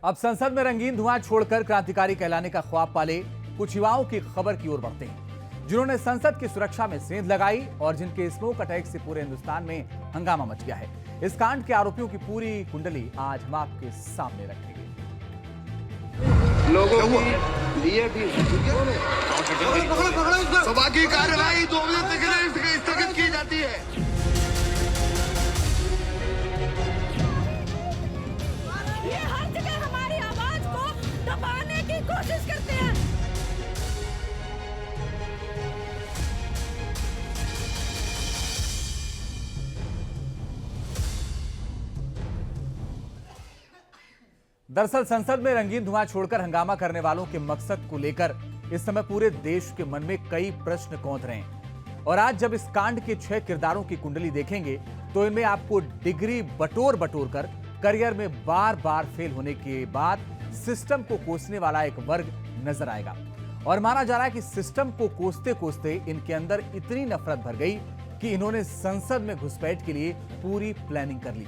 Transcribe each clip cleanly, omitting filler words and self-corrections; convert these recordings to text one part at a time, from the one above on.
अब संसद में रंगीन धुआं छोड़कर क्रांतिकारी कहलाने का ख्वाब पाले कुछ युवाओं की खबर की ओर बढ़ते हैं, जिन्होंने संसद की सुरक्षा में सेंध लगाई और जिनके स्मोक अटैक से पूरे हिंदुस्तान में हंगामा मच गया है। इस कांड के आरोपियों की पूरी कुंडली आज हम आपके सामने रखेंगे। लोगों के लिए भी सभा की कार्यवाही 2 बजे तक स्थगित की जाती है। ये हर जगह हमारी आवाज को दबाने की कोशिश करते हैं। दरअसल संसद में रंगीन धुआं छोड़कर हंगामा करने वालों के मकसद को लेकर इस समय पूरे देश के मन में कई प्रश्न कौंध रहे हैं। और आज जब इस कांड के 6 किरदारों की कुंडली देखेंगे तो इनमें आपको डिग्री बटोर कर करियर में बार बार फेल होने के बाद सिस्टम को कोसने वाला एक वर्ग नजर आएगा। और माना जा रहा है कि सिस्टम को कोसते कोसते इनके अंदर इतनी नफरत भर गई कि इन्होंने संसद में घुसपैठ के लिए पूरी प्लानिंग कर ली।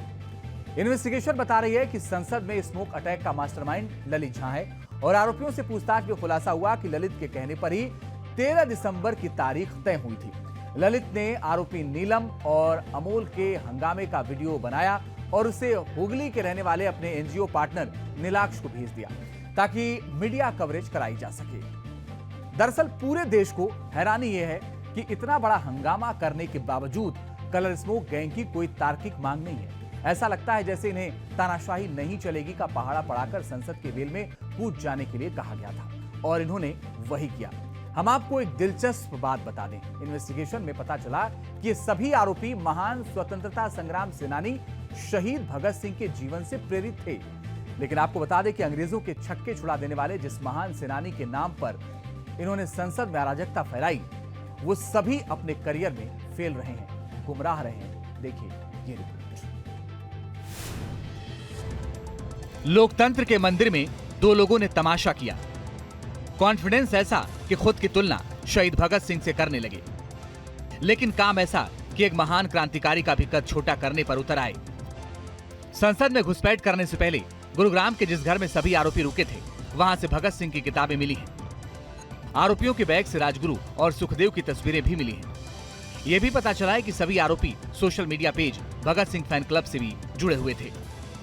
इन्वेस्टिगेशन बता रही है कि संसद में स्मोक अटैक का मास्टरमाइंड ललित झा है और आरोपियों से पूछताछ में खुलासा हुआ कि ललित के कहने पर ही 13 दिसंबर की तारीख तय हुई थी। ललित ने आरोपी नीलम और अमोल के हंगामे का वीडियो बनाया और उसे हुगली के रहने वाले अपने एनजीओ पार्टनर नीलाक्ष को भेज दिया ताकि मीडिया कवरेज कराई जा सके। दरअसल पूरे देश को हैरानी यह है कि इतना बड़ा हंगामा करने के बावजूद कलर स्मोक गैंग की कोई तार्किक मांग नहीं है। ऐसा लगता है जैसे इन्हें तानाशाही नहीं चलेगी का पहाड़ा पढ़ाकर संसद के वेल में कूद जाने के लिए कहा गया था और इन्होंने वही किया। हम आपको एक दिलचस्प बात बता दें, इन्वेस्टिगेशन में पता चला कि ये सभी आरोपी महान स्वतंत्रता संग्राम सेनानी शहीद भगत सिंह के जीवन से प्रेरित थे। लेकिन आपको बता दें कि अंग्रेजों के छक्के छुड़ा देने वाले जिस महान सेनानी के नाम पर इन्होंने संसद में अराजकता फैलाई, वो सभी अपने करियर में फेल रहे हैं, गुमराह रहे हैं। देखिए ये रिपोर्ट। लोकतंत्र के मंदिर में 2 लोगों ने तमाशा किया। कॉन्फिडेंस ऐसा कि खुद की तुलना शहीद भगत सिंह से करने लगे, लेकिन काम ऐसा कि एक महान क्रांतिकारी का भी कद छोटा करने पर उतर आए। संसद में घुसपैठ करने से पहले गुरुग्राम के जिस घर में सभी आरोपी रुके थे, वहां से भगत सिंह की किताबें मिली हैं। आरोपियों के बैग से राजगुरु और सुखदेव की तस्वीरें भी मिली हैं। यह भी पता चला है कि सभी आरोपी social media page Bhagat Singh fan club से भी जुड़े हुए थे।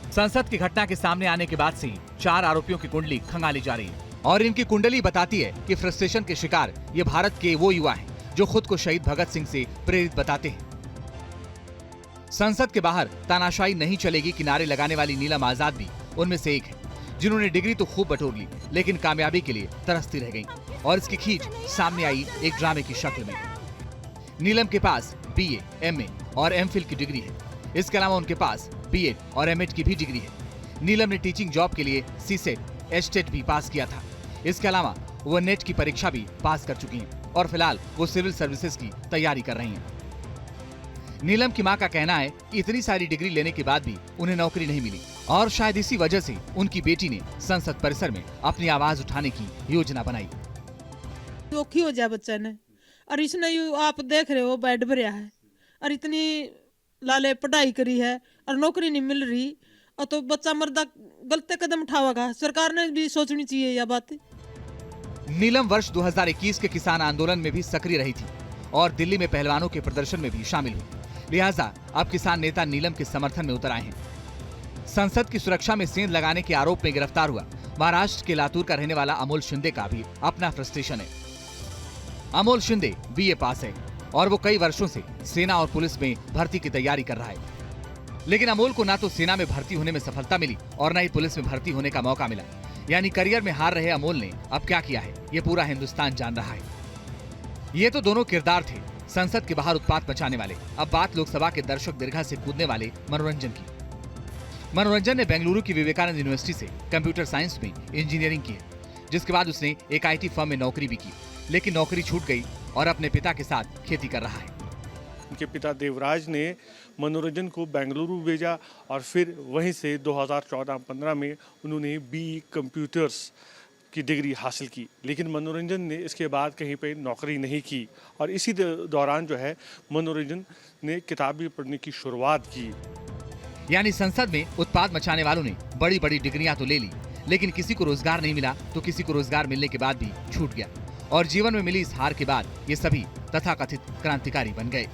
संसद की घटना के सामने आने के बाद से 4 आरोपियों की कुंडली खंगाली जा रही है और इनकी कुंडली बताती है कि फ्रस्ट्रेशन के शिकार ये भारत के वो युवा हैं जो खुद को शहीद भगत सिंह से प्रेरित बताते हैं। संसद के बाहर तानाशाही नहीं चलेगी कि नारे लगाने वाली नीलम आजाद भी उनमें से एक है, जिन्होंने डिग्री तो खूब बटोर ली लेकिन कामयाबी के लिए तरसती रह गईं और इसकी खींच सामने आई एक ड्रामे की शक्ल में। नीलम के पास BA, MA और MPhil की डिग्री है। इसके अलावा उनके पास BEd और M.Ed की भी डिग्री है। नीलम ने टीचिंग जॉब के लिए CSET, HTET भी पास किया था। इसके अलावा वो नेट की परीक्षा भी पास कर चुकी हैं और फिलहाल वो सिविल सर्विसेज की तैयारी कर रही हैं। नीलम की मां का कहना है कि इतनी सारी डिग्री लेने के बाद भी उन्हें नौकरी नहीं मिली और शायद इसी वजह से उनकी बेटी ने संसद परिसर में अपनी आवाज उठाने की योजना बनाई। दुखी हो जाए बच्चा ने, और इसने आप देख रहे हो बेड भरिया है और इतनी लाले पढ़ाई करी है और नौकरी नहीं मिल रही, और तो बच्चा मर्दा गलत कदम उठावेगा। सरकार ने भी सोचनी चाहिए यह बात। नीलम वर्ष 2021 के किसान आंदोलन में भी सक्रिय रही थी और दिल्ली में पहलवानों के प्रदर्शन में भी शामिल हुई। लिहाजा अब किसान नेता नीलम के समर्थन में उतर आए हैं। संसद की सुरक्षा में सेंध लगाने के आरोप में गिरफ्तार हुआ महाराष्ट्र के लातूर का रहने वाला अमोल शिंदे का भी अपना फ्रस्ट्रेशन है। अमोल शिंदे BA पास है और वो कई वर्षों से सेना और पुलिस में भर्ती की तैयारी कर रहा है। लेकिन अमोल को ना तो सेना में भर्ती होने में सफलता मिली और ना ही पुलिस में भर्ती होने का मौका मिला। यानी करियर में हार रहे अमोल ने अब क्या किया है, ये पूरा हिंदुस्तान जान रहा है। ये तो दोनों किरदार थे संसद के बाहर उत्पात मचाने वाले। अब बात लोकसभा के दर्शक दीर्घा से कूदने वाले मनोरंजन की। मनोरंजन ने बेंगलुरु की विवेकानंद यूनिवर्सिटी से कंप्यूटर साइंस में इंजीनियरिंग की है, जिसके बाद उसने एक IT फर्म में नौकरी भी की, लेकिन नौकरी छूट गई और अपने पिता के साथ खेती कर रहा है। उनके पिता देवराज ने मनोरंजन को बेंगलुरु भेजा और फिर वहीं से 2014-15 में उन्होंने BE कंप्यूटर्स की डिग्री हासिल की। लेकिन मनोरंजन ने इसके बाद कहीं पे नौकरी नहीं की और इसी दौरान जो है मनोरंजन ने किताबें पढ़ने की शुरुआत की। यानी संसद में उत्पाद मचाने वालों ने बड़ी बड़ी डिग्रियां तो ले ली, लेकिन किसी को रोजगार नहीं मिला तो किसी को रोजगार मिलने के बाद भी छूट गया और जीवन में मिली इस हार के बाद ये सभी तथाकथित क्रांतिकारी बन गए।